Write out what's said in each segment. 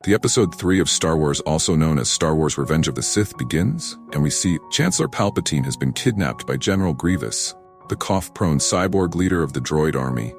The Episode 3 of Star Wars, also known as Star Wars Revenge of the Sith, begins, and we see Chancellor Palpatine has been kidnapped by General Grievous, the cough-prone cyborg leader of the droid army,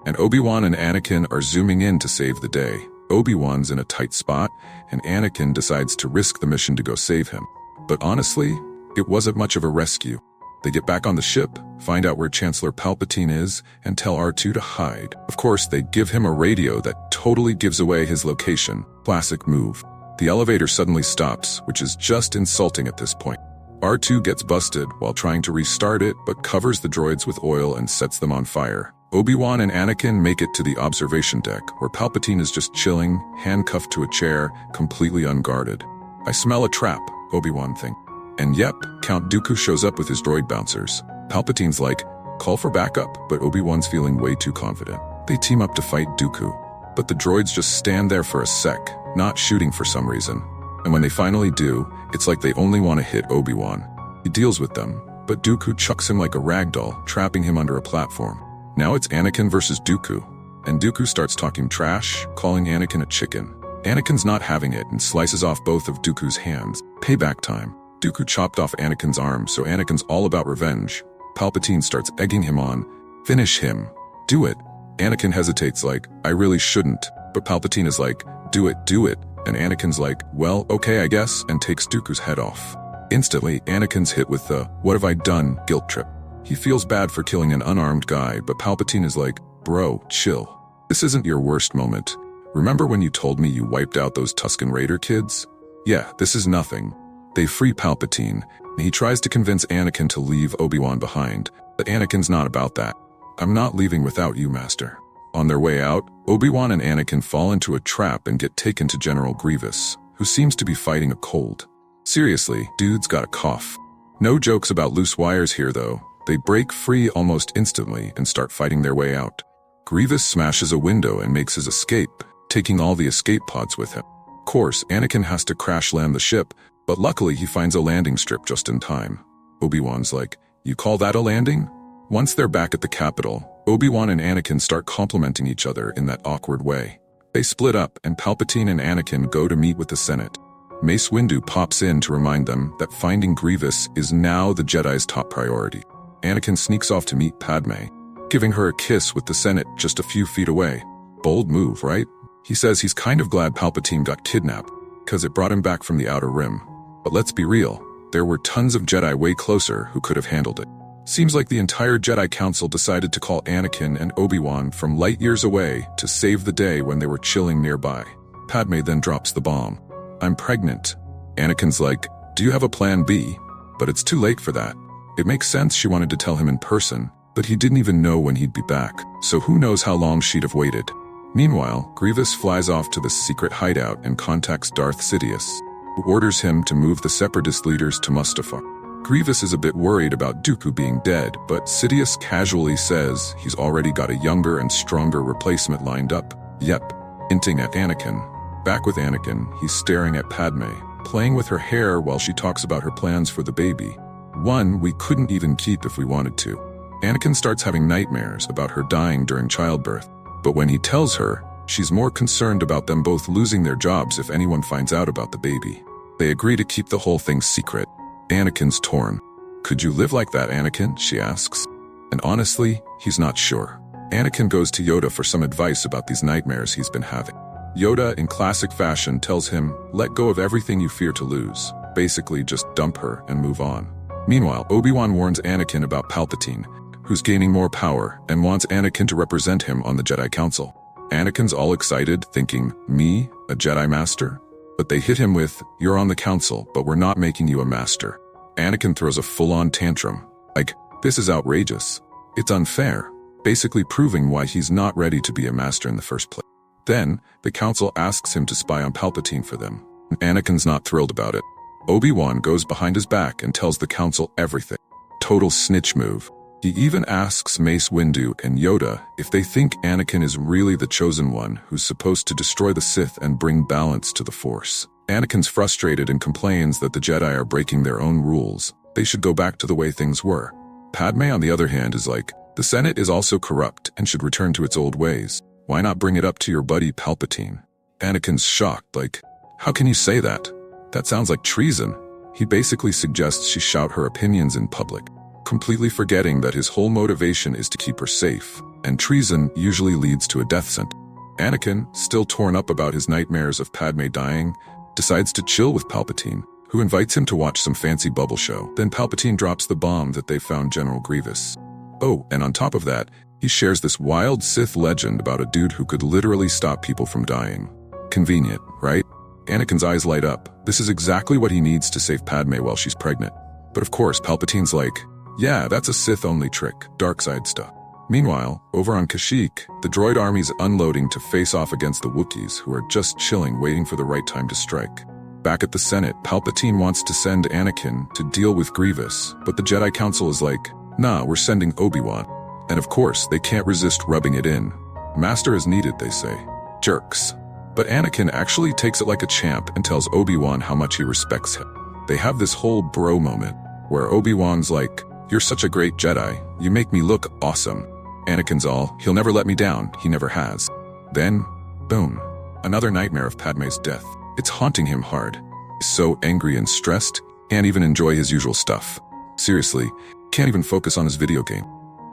and Obi-Wan and Anakin are zooming in to save the day. Obi-Wan's in a tight spot, and Anakin decides to risk the mission to go save him. But honestly, it wasn't much of a rescue. They get back on the ship, find out where Chancellor Palpatine is, and tell R2 to hide. Of course, they give him a radio that totally gives away his location. Classic move. The elevator suddenly stops, which is just insulting at this point. R2 gets busted while trying to restart it, but covers the droids with oil and sets them on fire. Obi-Wan and Anakin make it to the observation deck, where Palpatine is just chilling, handcuffed to a chair, completely unguarded. "I smell a trap," Obi-Wan thinks. And yep, Count Dooku shows up with his droid bouncers. Palpatine's like, "Call for backup," but Obi-Wan's feeling way too confident. They team up to fight Dooku, but the droids just stand there for a sec, not shooting for some reason. And when they finally do, it's like they only want to hit Obi-Wan. He deals with them, but Dooku chucks him like a ragdoll, trapping him under a platform. Now it's Anakin versus Dooku, and Dooku starts talking trash, calling Anakin a chicken. Anakin's not having it and slices off both of Dooku's hands. Payback time. Dooku chopped off Anakin's arm, so Anakin's all about revenge. Palpatine starts egging him on. "Finish him. Do it." Anakin hesitates like, "I really shouldn't." But Palpatine is like, do it. And Anakin's like, "Well, okay, I guess," and takes Dooku's head off. Instantly, Anakin's hit with the, "What have I done?" guilt trip. He feels bad for killing an unarmed guy, but Palpatine is like, "Bro, chill. This isn't your worst moment. Remember when you told me you wiped out those Tusken Raider kids? Yeah, this is nothing." They free Palpatine, and he tries to convince Anakin to leave Obi-Wan behind, but Anakin's not about that. "I'm not leaving without you, Master." On their way out, Obi-Wan and Anakin fall into a trap and get taken to General Grievous, who seems to be fighting a cold. Seriously, dude's got a cough. No jokes about loose wires here though. They break free almost instantly and start fighting their way out. Grievous smashes a window and makes his escape, taking all the escape pods with him. Of course, Anakin has to crash land the ship, but luckily he finds a landing strip just in time. Obi-Wan's like, "You call that a landing?" Once they're back at the capital, Obi-Wan and Anakin start complimenting each other in that awkward way. They split up, and Palpatine and Anakin go to meet with the Senate. Mace Windu pops in to remind them that finding Grievous is now the Jedi's top priority. Anakin sneaks off to meet Padmé, giving her a kiss with the Senate just a few feet away. Bold move, right? He says he's kind of glad Palpatine got kidnapped, because it brought him back from the Outer Rim. But let's be real, there were tons of Jedi way closer who could have handled it. Seems like the entire Jedi Council decided to call Anakin and Obi-Wan from light years away to save the day when they were chilling nearby. Padmé then drops the bomb. "I'm pregnant." Anakin's like, "Do you have a plan B?" But it's too late for that. It makes sense she wanted to tell him in person, but he didn't even know when he'd be back, so who knows how long she'd have waited. Meanwhile, Grievous flies off to the secret hideout and contacts Darth Sidious, who orders him to move the Separatist leaders to Mustafar. Grievous is a bit worried about Dooku being dead, but Sidious casually says he's already got a younger and stronger replacement lined up. Yep, hinting at Anakin. Back with Anakin, he's staring at Padmé, playing with her hair while she talks about her plans for the baby. One we couldn't even keep if we wanted to. Anakin starts having nightmares about her dying during childbirth, but when he tells her, she's more concerned about them both losing their jobs if anyone finds out about the baby. They agree to keep the whole thing secret. Anakin's torn. "Could you live like that, Anakin?" she asks. And honestly, he's not sure. Anakin goes to Yoda for some advice about these nightmares he's been having. Yoda, in classic fashion, tells him, "Let go of everything you fear to lose. Basically, just dump her and move on." Meanwhile, Obi-Wan warns Anakin about Palpatine, who's gaining more power and wants Anakin to represent him on the Jedi Council. Anakin's all excited, thinking, "Me? A Jedi Master?" But they hit him with, "You're on the council, but we're not making you a master." Anakin throws a full-on tantrum. Like, this is outrageous. It's unfair, basically proving why he's not ready to be a master in the first place. Then, the council asks him to spy on Palpatine for them. Anakin's not thrilled about it. Obi-Wan goes behind his back and tells the council everything. Total snitch move. He even asks Mace Windu and Yoda if they think Anakin is really the chosen one who's supposed to destroy the Sith and bring balance to the Force. Anakin's frustrated and complains that the Jedi are breaking their own rules. They should go back to the way things were. Padmé, on the other hand, is like, "The Senate is also corrupt and should return to its old ways. Why not bring it up to your buddy Palpatine?" Anakin's shocked, like, how can you say that? That sounds like treason. He basically suggests she shout her opinions in public, completely forgetting that his whole motivation is to keep her safe, and treason usually leads to a death sentence. Anakin, still torn up about his nightmares of Padmé dying, decides to chill with Palpatine, who invites him to watch some fancy bubble show. Then Palpatine drops the bomb that they found General Grievous. Oh, and on top of that, he shares this wild Sith legend about a dude who could literally stop people from dying. Convenient, right? Anakin's eyes light up. This is exactly what he needs to save Padmé while she's pregnant. But of course, Palpatine's like, yeah, that's a Sith-only trick, dark side stuff. Meanwhile, over on Kashyyyk, the droid army's unloading to face off against the Wookiees, who are just chilling waiting for the right time to strike. Back at the Senate, Palpatine wants to send Anakin to deal with Grievous, but the Jedi Council is like, nah, we're sending Obi-Wan. And of course, they can't resist rubbing it in. Master is needed, they say. Jerks. But Anakin actually takes it like a champ and tells Obi-Wan how much he respects him. They have this whole bro moment, where Obi-Wan's like, you're such a great Jedi, you make me look awesome. Anakin's all, he'll never let me down, he never has. Then, boom, another nightmare of Padmé's death. It's haunting him hard. He's so angry and stressed, can't even enjoy his usual stuff. Seriously, can't even focus on his video game.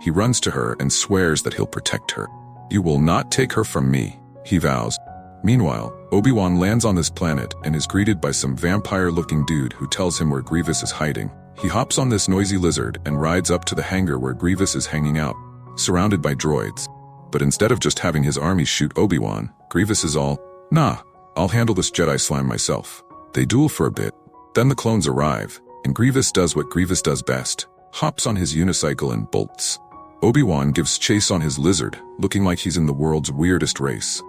He runs to her and swears that he'll protect her. You will not take her from me, he vows. Meanwhile, Obi-Wan lands on this planet and is greeted by some vampire-looking dude who tells him where Grievous is hiding. He hops on this noisy lizard and rides up to the hangar where Grievous is hanging out, surrounded by droids. But instead of just having his army shoot Obi-Wan, Grievous is all, nah, I'll handle this Jedi slime myself. They duel for a bit, then the clones arrive, and Grievous does what Grievous does best, hops on his unicycle and bolts. Obi-Wan gives chase on his lizard, looking like he's in the world's weirdest race.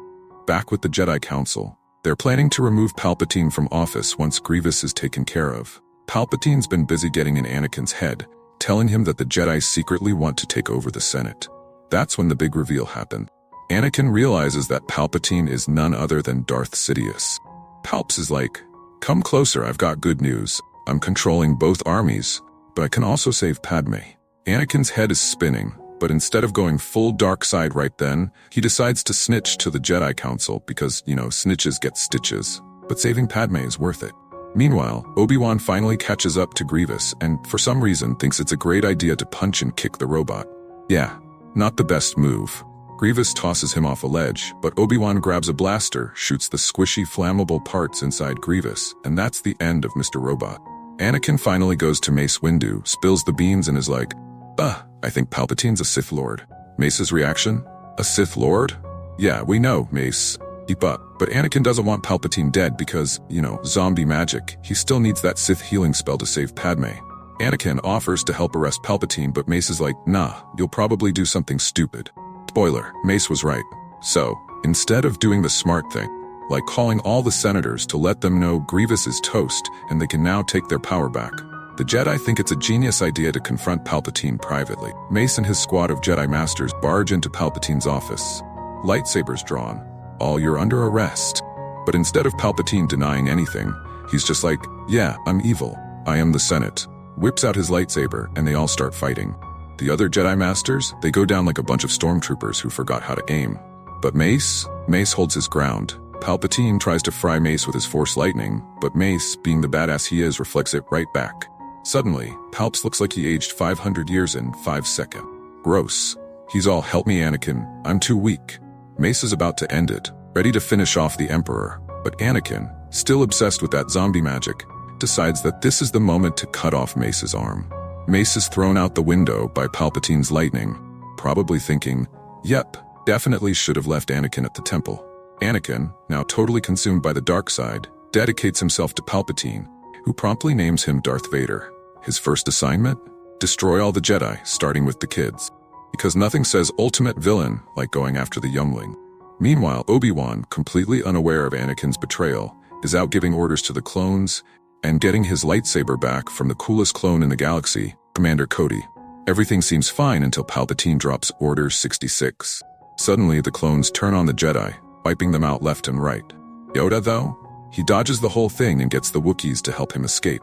Back with the Jedi Council, they're planning to remove Palpatine from office once Grievous is taken care of. Palpatine's been busy getting in Anakin's head, telling him that the Jedi secretly want to take over the Senate. That's when the big reveal happened. Anakin realizes that Palpatine is none other than Darth Sidious. Palps is like, come closer, I've got good news. I'm controlling both armies, but I can also save Padmé. Anakin's head is spinning, but instead of going full dark side right then, he decides to snitch to the Jedi Council because, snitches get stitches. But saving Padmé is worth it. Meanwhile, Obi-Wan finally catches up to Grievous and, for some reason, thinks it's a great idea to punch and kick the robot. Yeah, not the best move. Grievous tosses him off a ledge, but Obi-Wan grabs a blaster, shoots the squishy, flammable parts inside Grievous, and that's the end of Mr. Robot. Anakin finally goes to Mace Windu, spills the beans and is like, I think Palpatine's a Sith Lord. Mace's reaction? A Sith Lord? Yeah, we know, Mace. Keep up. But Anakin doesn't want Palpatine dead because, zombie magic. He still needs that Sith healing spell to save Padmé. Anakin offers to help arrest Palpatine, but Mace is like, nah, you'll probably do something stupid. Spoiler, Mace was right. So, instead of doing the smart thing, like calling all the senators to let them know Grievous is toast and they can now take their power back, the Jedi think it's a genius idea to confront Palpatine privately. Mace and his squad of Jedi Masters barge into Palpatine's office. Lightsabers drawn. All, you're under arrest. But instead of Palpatine denying anything, he's just like, yeah, I'm evil. I am the Senate. Whips out his lightsaber and they all start fighting. The other Jedi Masters, they go down like a bunch of stormtroopers who forgot how to aim. But Mace holds his ground. Palpatine tries to fry Mace with his Force lightning, but Mace, being the badass he is, reflects it right back. Suddenly, Palps looks like he aged 500 years in 5 seconds. Gross. He's all, help me Anakin, I'm too weak. Mace is about to end it, ready to finish off the Emperor, but Anakin, still obsessed with that zombie magic, decides that this is the moment to cut off Mace's arm. Mace is thrown out the window by Palpatine's lightning, probably thinking, yep, definitely should have left Anakin at the temple. Anakin, now totally consumed by the dark side, dedicates himself to Palpatine, who promptly names him Darth Vader. His first assignment? Destroy all the Jedi, starting with the kids. Because nothing says ultimate villain like going after the youngling. Meanwhile, Obi-Wan, completely unaware of Anakin's betrayal, is out giving orders to the clones and getting his lightsaber back from the coolest clone in the galaxy, Commander Cody. Everything seems fine until Palpatine drops Order 66. Suddenly, the clones turn on the Jedi, wiping them out left and right. Yoda, though? He dodges the whole thing and gets the Wookiees to help him escape.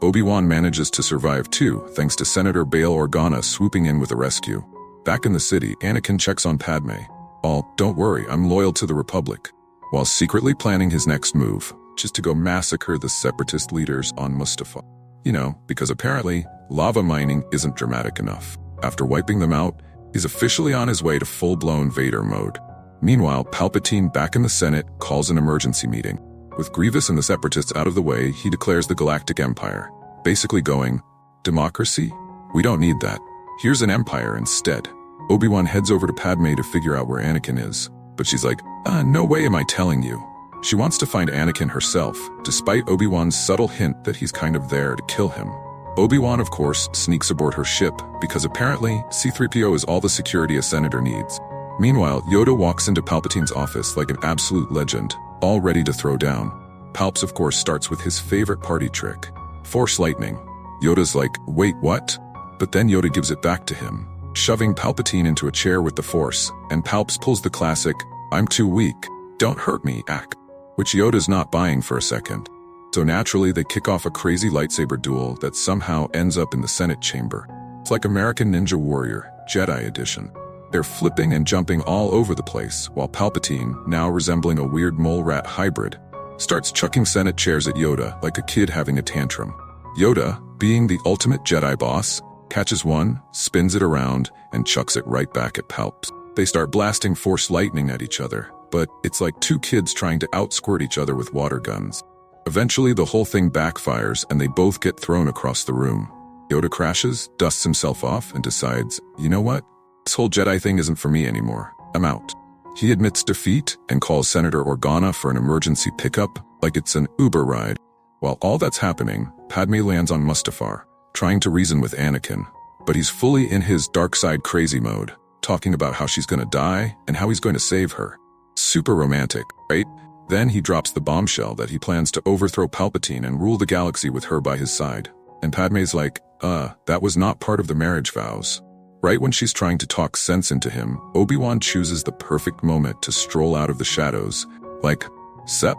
Obi-Wan manages to survive too, thanks to Senator Bail Organa swooping in with a rescue. Back in the city, Anakin checks on Padmé. All, don't worry, I'm loyal to the Republic. while secretly planning his next move, which is to go massacre the separatist leaders on Mustafar. You know, because apparently, lava mining isn't dramatic enough. After wiping them out, he's officially on his way to full-blown Vader mode. Meanwhile, Palpatine, back in the Senate, calls an emergency meeting. With Grievous and the Separatists out of the way, he declares the Galactic Empire, basically going, democracy? We don't need that. Here's an empire instead. Obi-Wan heads over to Padmé to figure out where Anakin is, but she's like, no way am I telling you. She wants to find Anakin herself, despite Obi-Wan's subtle hint that he's kind of there to kill him. Obi-Wan, of course, sneaks aboard her ship, because apparently C-3PO is all the security a senator needs. Meanwhile, Yoda walks into Palpatine's office like an absolute legend, all ready to throw down. Palps, of course, starts with his favorite party trick, Force Lightning. Yoda's like, wait, what? But then Yoda gives it back to him, shoving Palpatine into a chair with the Force, and Palps pulls the classic, I'm too weak, don't hurt me act, which Yoda's not buying for a second. So naturally, they kick off a crazy lightsaber duel that somehow ends up in the Senate chamber. It's like American Ninja Warrior, Jedi edition. They're flipping and jumping all over the place, while Palpatine, now resembling a weird mole-rat hybrid, starts chucking Senate chairs at Yoda like a kid having a tantrum. Yoda, being the ultimate Jedi boss, catches one, spins it around, and chucks it right back at Palps. They start blasting Force Lightning at each other, but it's like two kids trying to outsquirt each other with water guns. Eventually, the whole thing backfires and they both get thrown across the room. Yoda crashes, dusts himself off, and decides, you know what? This whole Jedi thing isn't for me anymore. I'm out. He admits defeat and calls Senator Organa for an emergency pickup like it's an Uber ride. While all that's happening, Padmé lands on Mustafar, trying to reason with Anakin, but he's fully in his dark side crazy mode, talking about how she's gonna die and how he's going to save her. Super romantic, right? Then he drops the bombshell that he plans to overthrow Palpatine and rule the galaxy with her by his side. And Padmé's like, that was not part of the marriage vows. Right when she's trying to talk sense into him, Obi-Wan chooses the perfect moment to stroll out of the shadows, like, Sep,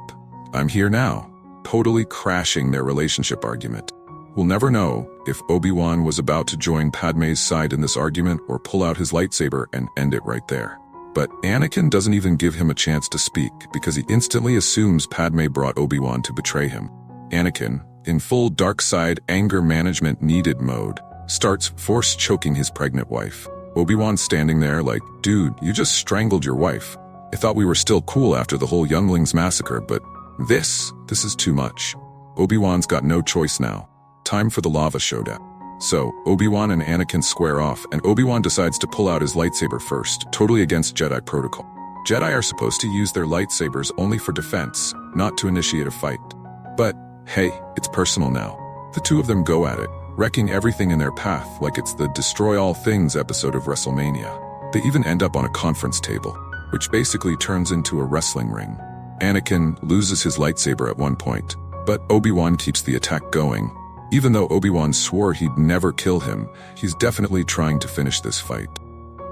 I'm here now, totally crashing their relationship argument. We'll never know if Obi-Wan was about to join Padmé's side in this argument or pull out his lightsaber and end it right there. But Anakin doesn't even give him a chance to speak because he instantly assumes Padmé brought Obi-Wan to betray him. Anakin, in full dark side anger management needed mode, starts force choking his pregnant wife. Obi-Wan's standing there like, dude, you just strangled your wife. I thought we were still cool after the whole younglings massacre, but this is too much. Obi-Wan's got no choice now. Time for the lava showdown. So, Obi-Wan and Anakin square off, and Obi-Wan decides to pull out his lightsaber first, totally against Jedi protocol. Jedi are supposed to use their lightsabers only for defense, not to initiate a fight. But, hey, it's personal now. The two of them go at it, wrecking everything in their path like it's the Destroy All Things episode of WrestleMania. They even end up on a conference table, which basically turns into a wrestling ring. Anakin loses his lightsaber at one point, but Obi-Wan keeps the attack going. Even though Obi-Wan swore he'd never kill him, he's definitely trying to finish this fight.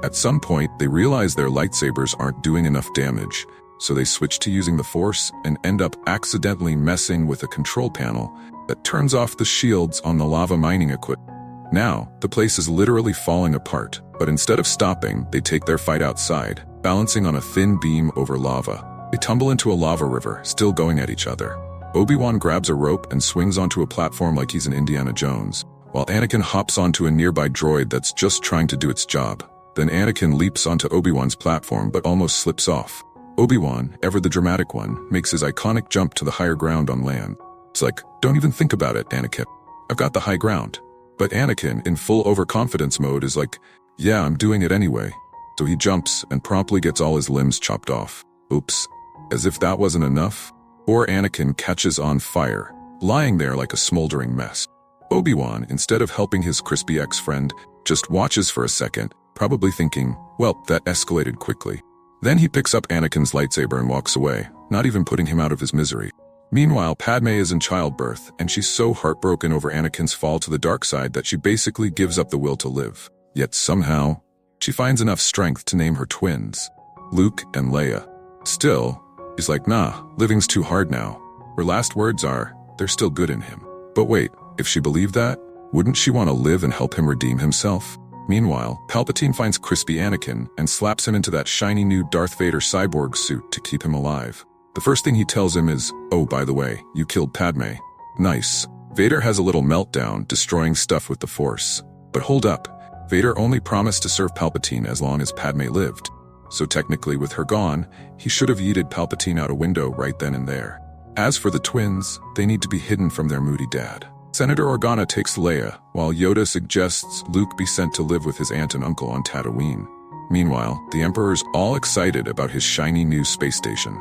At some point, they realize their lightsabers aren't doing enough damage, so they switch to using the Force and end up accidentally messing with a control panel that turns off the shields on the lava mining equipment. Now, the place is literally falling apart, but instead of stopping, they take their fight outside, balancing on a thin beam over lava. They tumble into a lava river, still going at each other. Obi-Wan grabs a rope and swings onto a platform like he's an Indiana Jones, while Anakin hops onto a nearby droid that's just trying to do its job. Then Anakin leaps onto Obi-Wan's platform but almost slips off. Obi-Wan, ever the dramatic one, makes his iconic jump to the higher ground on land. It's like, don't even think about it, Anakin. I've got the high ground. But Anakin, in full overconfidence mode, is like, yeah, I'm doing it anyway. So he jumps and promptly gets all his limbs chopped off. Oops. As if that wasn't enough, poor Anakin catches on fire, lying there like a smoldering mess. Obi-Wan, instead of helping his crispy ex-friend, just watches for a second, probably thinking, well, that escalated quickly. Then he picks up Anakin's lightsaber and walks away, not even putting him out of his misery. Meanwhile, Padmé is in childbirth, and she's so heartbroken over Anakin's fall to the dark side that she basically gives up the will to live. Yet somehow, she finds enough strength to name her twins, Luke and Leia. Still, he's like, nah, living's too hard now. Her last words are, they're still good in him. But wait, if she believed that, wouldn't she want to live and help him redeem himself? Meanwhile, Palpatine finds crispy Anakin and slaps him into that shiny new Darth Vader cyborg suit to keep him alive. The first thing he tells him is, "Oh, by the way, you killed Padmé." Nice. Vader has a little meltdown, destroying stuff with the Force. But hold up, Vader only promised to serve Palpatine as long as Padmé lived. So technically, with her gone, he should have yeeted Palpatine out a window right then and there. As for the twins, they need to be hidden from their moody dad. Senator Organa takes Leia, while Yoda suggests Luke be sent to live with his aunt and uncle on Tatooine. Meanwhile, the Emperor's all excited about his shiny new space station.